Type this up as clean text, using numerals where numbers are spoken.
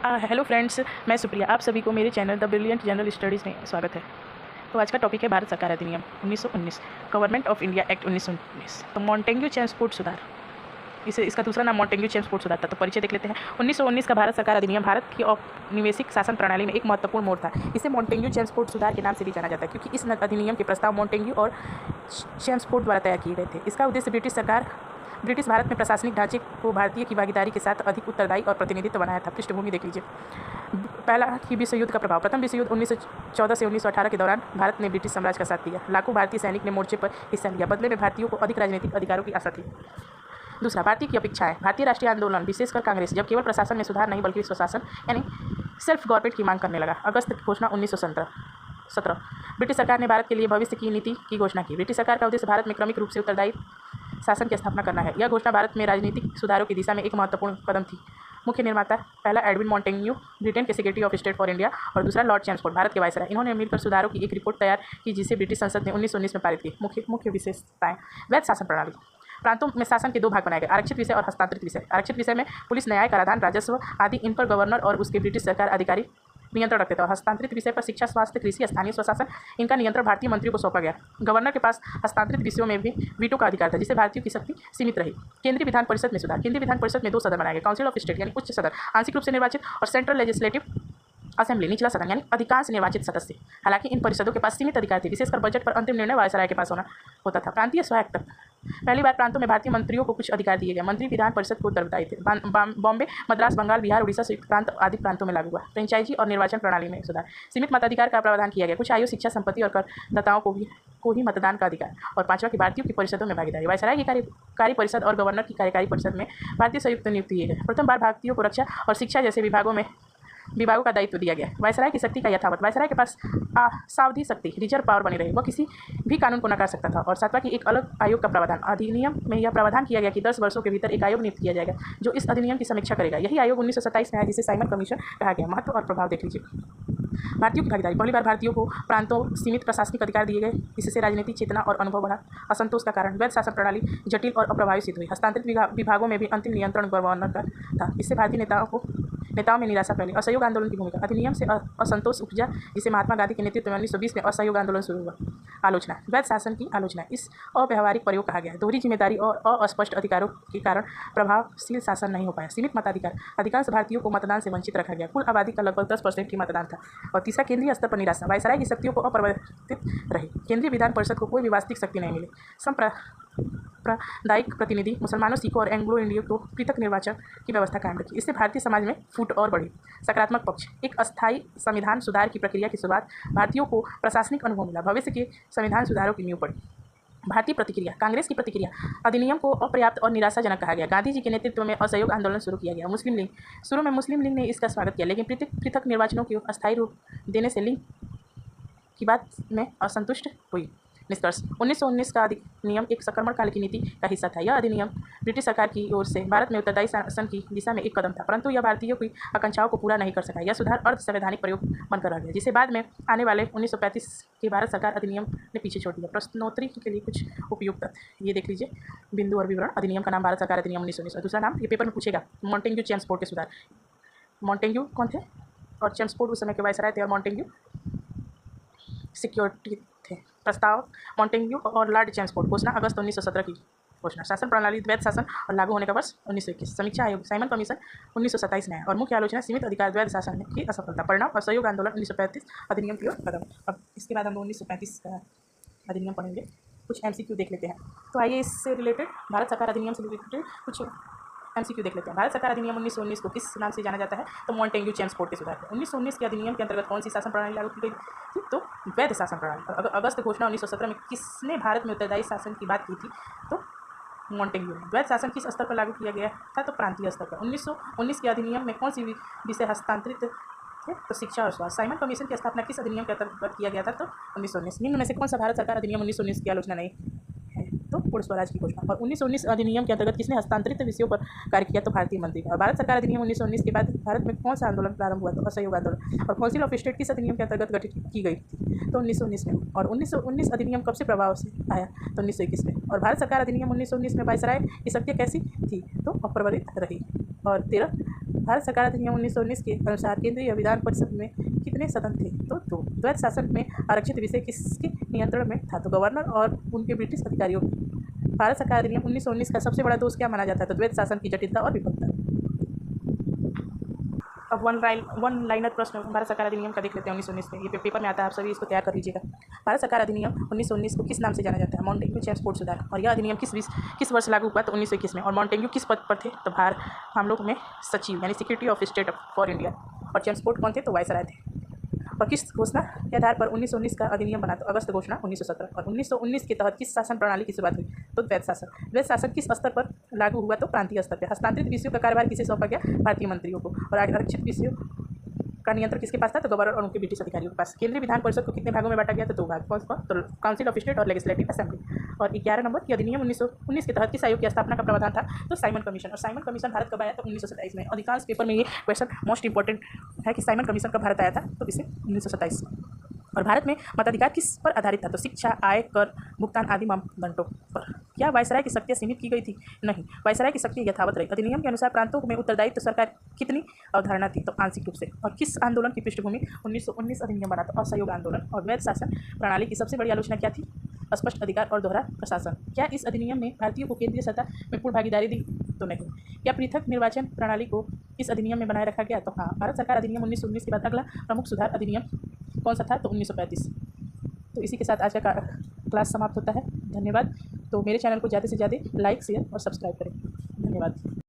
Hello friends, मैं सुप्रिया। आप सभी को मेरे channel the brilliant general studies में स्वागत है। तो आज का टॉपिक है भारत सरकार अधिनियम 1919, गवर्नमेंट ऑफ इंडिया एक्ट 1919। तो मॉन्टेग्यू चेम्सफोर्ड सुधार, इसका दूसरा नाम मॉन्टेग्यू चेम्सफोर्ड सुधार था। तो परिचय देख लेते हैं। 1919 का भारत सरकार अधिनियम भारत की औपनिवेशिक शासन प्रणाली में एक महत्वपूर्ण मोड़ था। इसे मॉन्टेग्यू चेम्सफोर्ड सुधार के नाम से भी जाना जाता है, क्योंकि इस अधिनियम के प्रस्ताव मॉन्टेग्यू और चेम्सफोर्ड द्वारा तैयार किए गए थे। इसका उद्देश्य ब्रिटिश भारत में प्रशासनिक ढांचे को भारतीय की भागीदारी के साथ अधिक उत्तरदायी और प्रतिनिधित्व बनाया था। पृष्ठभूमि देख लीजिए। पहला कि विश्व युद्ध का प्रभाव। प्रथम विश्व युद्ध 1914 से 1918 के दौरान भारत ने ब्रिटिश साम्राज्य का साथ दिया। लाखों भारतीय सैनिक ने मोर्चे पर हिस्सा लिया। बदले में भारतीयों को अधिक राजनीतिक अधिकारों की आशा थी। दूसरा, भारतीय की अपेक्षाएं। भारतीय राष्ट्रीय आंदोलन, विशेषकर कांग्रेस, जब केवल प्रशासन में सुधार नहीं बल्कि स्वशासन यानी सेल्फ गवर्नमेंट की मांग करने लगा। अगस्त की घोषणा 1917। ब्रिटिश सरकार ने भारत के लिए भविष्य की नीति की घोषणा की। ब्रिटिश सरकार का उद्देश्य भारत में क्रमिक रूप से उत्तरदायी शासन की स्थापना करना है। यह घोषणा भारत में राजनीतिक सुधारों की दिशा में एक महत्वपूर्ण कदम थी। मुख्य निर्माता, पहला एडविन मॉन्टेग्यू, ब्रिटेन के secretary of state for India, और दूसरा लॉर्ड चेम्सफोर्ड, भारत के वायसराय। इन्होंने मिलकर सुधारों की एक रिपोर्ट तैयार की, जिसे ब्रिटिश संसद ने 1919 में पारित की। मुख्य विशेषताएं। वैध शासन प्रणाली। प्रांतों में शासन के दो भाग बनाए गए, आरक्षित विषय और हस्तांतरित विषय। आरक्षित विषय में पुलिस, न्याय, कराधान, राजस्व आदि इन पर गवर्नर और उसके ब्रिटिश सरकार अधिकारी नियंत्रण रखते थे। और हस्तांतरित विषय पर शिक्षा, स्वास्थ्य, कृषि, स्थानीय स्वशासन, इनका नियंत्रण भारतीय मंत्रियों को सौंपा गया। गवर्नर के पास हस्तांतरित विषयों में भी वीटो का अधिकार था, जिससे भारतीयों की शक्ति सीमित रही। केंद्रीय विधान परिषद में सुधार। केंद्रीय विधान परिषद में दो सदन बनाए गए, काउंसिल ऑफ स्टेट यानी उच्च सदन आंशिक रूप से निर्वाचित, और सेंट्रल लेजिस्लेटिव असेंबली निचला सदन यानी अधिकांश निर्वाचित सदस्य। हालांकि इन परिषदों के पास सीमित अधिकार थे, विशेषकर बजट पर अंतिम निर्णय वायसराय के पास होता था। प्रांतीय स्वायत्तता। पहली बार प्रांतों में भारतीय मंत्रियों को कुछ अधिकार दिए गए। मंत्री विधान परिषद को उत्तरदायी थे। बॉम्बे, मद्रास, बंगाल, बिहार, उड़ीसा संयुक्त प्रांत आदि प्रांतों में लागू हुआ। फ्रेंचाइजी और निर्वाचन प्रणाली में सुधार। सीमित मताधिकार का प्रावधान किया गया। कुछ आयु, शिक्षा, संपत्ति और करदाताओं को ही मतदान का अधिकार। और पांचवा की भारतीयों की परिषदों में भागीदारी। वायसराय की कार्य परिषद और गवर्नर की कार्यकारी परिषद में भारतीय संयुक्त नियुक्ति किए गए। प्रथम बार भारतीयों को रक्षा और शिक्षा जैसे विभागों का दायित्व दिया गया। वायसराय की शक्ति का यथावत। वायसराय के पास सावधि शक्ति, रिजर्व पावर बनी रही। वह किसी भी कानून को नकार सकता था। और सातवां की एक अलग आयोग का प्रावधान। अधिनियम में यह प्रावधान किया गया कि 10 वर्षों के भीतर एक आयोग नियुक्त किया जाएगा, जो इस अधिनियम की समीक्षा करेगा। यही आयोग 1927 में आया, जिसे साइमन कमीशन कहा गया। महत्व और प्रभाव देख लीजिए। भारतीयों की भागीदारी। पहली बार भारतीयों को प्रांतों सीमित प्रशासनिक अधिकार दिए गए। इससे राजनीतिक चेतना और अनुभव बढ़ा। असंतोष का कारण। वैध शासन प्रणाली जटिल और अप्रभावी सिद्ध हुई। हस्तांतरित विभागों में भी अंतिम नियंत्रण गवर्नर का था। इससे भारतीय नेताओं में निराशा फैली। असहयोग आंदोलन की भूमिका। अधिनियम से असंतोष उपजा, जिसे महात्मा गांधी के नेतृत्व में 1920 में असहयोग आंदोलन शुरू हुआ। आलोचना। वैध शासन की आलोचना। इस अव्यवहारिक प्रयोग कहा गया। दोहरी जिम्मेदारी और अस्पष्ट अधिकारों के कारण प्रभावशील शासन नहीं हो पाया। सीमित मताधिकार। अधिकांश भारतीयों को मतदान से वंचित रखा गया। कुल आबादी का लगभग 10% ही मतदान था। और तीसरा, केंद्रीय स्तर पर निराशा। वायसराय की शक्तियों को अपरिवर्तित रही। केंद्रीय विधान परिषद को कोई भी वास्तविक शक्ति नहीं मिली। सांप्रदायिक प्रतिनिधि, मुसलमानों, सिखों और एंग्लो इंडियन को पृथक निर्वाचन की व्यवस्था कायम रखी। इससे भारतीय समाज में फूट और बढ़ी। सकारात्मक पक्ष। एक अस्थायी संविधान सुधार की प्रक्रिया की शुरुआत। भारतीयों को प्रशासनिक अनुभव मिला। भविष्य के संविधान सुधारों की नींव पड़ी। भारतीय प्रतिक्रिया। कांग्रेस की प्रतिक्रिया। अधिनियम को अपर्याप्त और निराशाजनक कहा गया। गांधी जी के नेतृत्व में असहयोग आंदोलन शुरू किया गया। मुस्लिम लीग। शुरू में मुस्लिम लीग ने इसका स्वागत किया, लेकिन पृथक निर्वाचनों को अस्थायी रूप देने से लीग की बात में असंतुष्ट हुई। निष्कर्ष। 1919 का अधिनियम एक संक्रमण काल की नीति का हिस्सा था। यह अधिनियम ब्रिटिश सरकार की ओर से भारत में उत्तरदायी शासन की दिशा में एक कदम था, परंतु यह भारतीयों की आकांक्षाओं को पूरा नहीं कर सका। यह सुधार अर्ध संवैधानिक प्रयोग बनकर रह गया, जिसे बाद में आने वाले 1935 के भारत सरकार अधिनियम ने पीछे छोड़ दिया। प्रश्नोत्तरी के लिए कुछ उपयुक्त तथ्य ये देख लीजिए। बिंदु और विवरण। अधिनियम का नाम भारत सरकार अधिनियम 1919। और दूसरा नाम, ये पेपर में पूछेगा, मॉन्टेग्यू चेम्सफोर्ड के सुधार। मॉन्टेग्यू कौन थे और चेम्सफोर्ड उस समय के वायसराय थे, और मॉन्टेग्यू सिक्योरिटी थे। प्रस्ताव मॉन्टेग्यू और लॉर्ड चेम्सफोर्ड। घोषणा अगस्त 1917 की घोषणा। शासन प्रणाली वैध शासन और लागू होने का वर्ष 1921। समीक्षा आयोग साइमन कमीशन 1927 में आया। और मुख्य आलोचना, सीमित अधिकार, वैध शासन की असफलता। परिणाम, असहयोग आंदोलन, 1935 अधिनियम की ओर कदम। अब इसके बाद हम 1935 का अधिनियम पढ़ेंगे। कुछ MCQ देख लेते हैं। तो आइए इससे रिलेटेड, भारत सरकार अधिनियम से रिलेटेड कुछ MCQ देख लेते हैं। भारत सरकार अधिनियम 1919 को किस नाम से जाना जाता है, तो मॉन्टेग्यू चेम्सफोर्ड के सुधार। 1919 के अधिनियम के अंतर्गत कौन सी शासन प्रणाली लागू की गई थी, तो वैध शासन प्रणाली। अगस्त घोषणा 1917 में किसने भारत में उत्तरदायी शासन की बात की थी, तो मॉन्टेग्यू ने। वैध शासन किस स्तर पर लागू किया गया था, तो प्रांतीय स्तर पर। 1919 के अधिनियम में कौन सी विषय हस्तांतरित थे, तो शिक्षा और स्वास्थ्य। साइमन कमीशन की स्थापना किस अधिनियम के अंतर्गत किया गया था, तो 1919। निम्न में से कौन सा भारत सरकार अधिनियम 1919 की आलोचना नहीं है, तो पूर्ण स्वराज की घोषणा। और 1919 अधिनियम के अंतर्गत किसने हस्तांतरित विषयों पर कार्य किया, तो भारतीय मंत्री। और भारत सरकार अधिनियम 1919 के बाद भारत में कौन सा आंदोलन प्रारंभ हुआ, तो असहयोग आंदोलन। और काउंसिल ऑफ स्टेट किस अधिनियम के अंतर्गत गठित की गई थी, तो 1919 में। और 1919 अधिनियम कब से प्रभाव से आया, तो 1921 में। और भारत सरकार अधिनियम 1919 में वायसराय की शक्ति कैसी थी, तो अपरिवर्तित रही। और 13 भारत सरकार अधिनियम 1919 के अनुसार केंद्रीय विधान परिषद में कितने सदन थे? तो 2। द्वैध शासन में आरक्षित विषय किसके नियंत्रण में था? तो गवर्नर और उनके ब्रिटिश अधिकारियों। भारत सरकार अधिनियम 1919 का सबसे बड़ा दोष क्या माना जाता है? तो द्वैध शासन की जटिलता और विफलता। अब वन लाइनर प्रश्न भारत सरकार अधिनियम का देख लेते हैं 1919 में। ये पेपर में आता है, आप सभी इसको तैयार कर लीजिएगा। भारत सरकार अधिनियम 1919 को किस नाम से जाना जाता है? मॉन्टेग्यू चेम्स पोर्ट सुधार। और यह अधिनियम किस वर्ष लागू हुआ? तो 1921 में। और मॉन्टेग्यू किस पद पर थे? तो भारत मामलों में सचिव यानी secretary of state for India. और चेम्स पोर्ट कौन थे? तो वायसराय थे। और किस घोषणा के आधार पर 1919 का अधिनियम बना? तो अगस्त घोषणा 1917। और 1919 के तहत किस शासन प्रणाली की शुरुआत हुई? तो द्वैध शासन। द्वैध शासन किस स्तर पर लागू हुआ? तो प्रांतीय स्तर पर। हस्तांतरित विषयों का कार्यभार किसे सौंपा गया? भारतीय मंत्रियों को। और आरक्षित विषयों का नियंत्रण किसके पास था? तो गवर्नर और उनके ब्रिटिश अधिकारियों के पास। केंद्रीय विधान परिषद को कितने भागों में बांटा गया? तो 2 भाग। कौन कौन? तो काउंसिल ऑफ स्टेट और लेजिस्लेटिव असेंबली। और 11 नंबर की अधिनियम 1919 के तहत किस आयोग की स्थापना का प्रावधान था? तो साइमन कमीशन। और साइमन कमीशन भारत कब आया? तो 1927 में। अधिकांश पेपर में ये क्वेश्चन मोस्ट इंपॉर्टेंट है कि साइमन कमीशन कब भारत आया था? तो इसे 1927। और भारत में मताधिकार किस पर आधारित था? तो शिक्षा, आय, कर, भुगतान आदि मापदंडों पर। क्या वायसराय की शक्तियाँ सीमित की गई थी? नहीं, वायसराय की शक्ति यथावत रही। अधिनियम के अनुसार प्रांतों में उत्तरदायित्व सरकार कितनी अवधारणा थी? तो आंशिक रूप से। और किस आंदोलन की पृष्ठभूमि 1919 अधिनियम बना? तो असहयोग आंदोलन। और वैध शासन प्रणाली की सबसे बड़ी आलोचना क्या थी? स्पष्ट अधिकार और दोहरा प्रशासन। क्या इस अधिनियम में भारतीयों को केंद्रीय सत्ता में पूर्ण भागीदारी दी? तो नहीं। क्या पृथक निर्वाचन प्रणाली को इस अधिनियम में बनाए रखा गया? तो हाँ। भारत सरकार अधिनियम 1919 के बाद अगला प्रमुख सुधार अधिनियम कौन सा था? तो 1935। तो इसी के साथ आज का क्लास समाप्त होता है। धन्यवाद। तो मेरे चैनल को ज़्यादा से ज़्यादा लाइक, शेयर और सब्सक्राइब करें। धन्यवाद।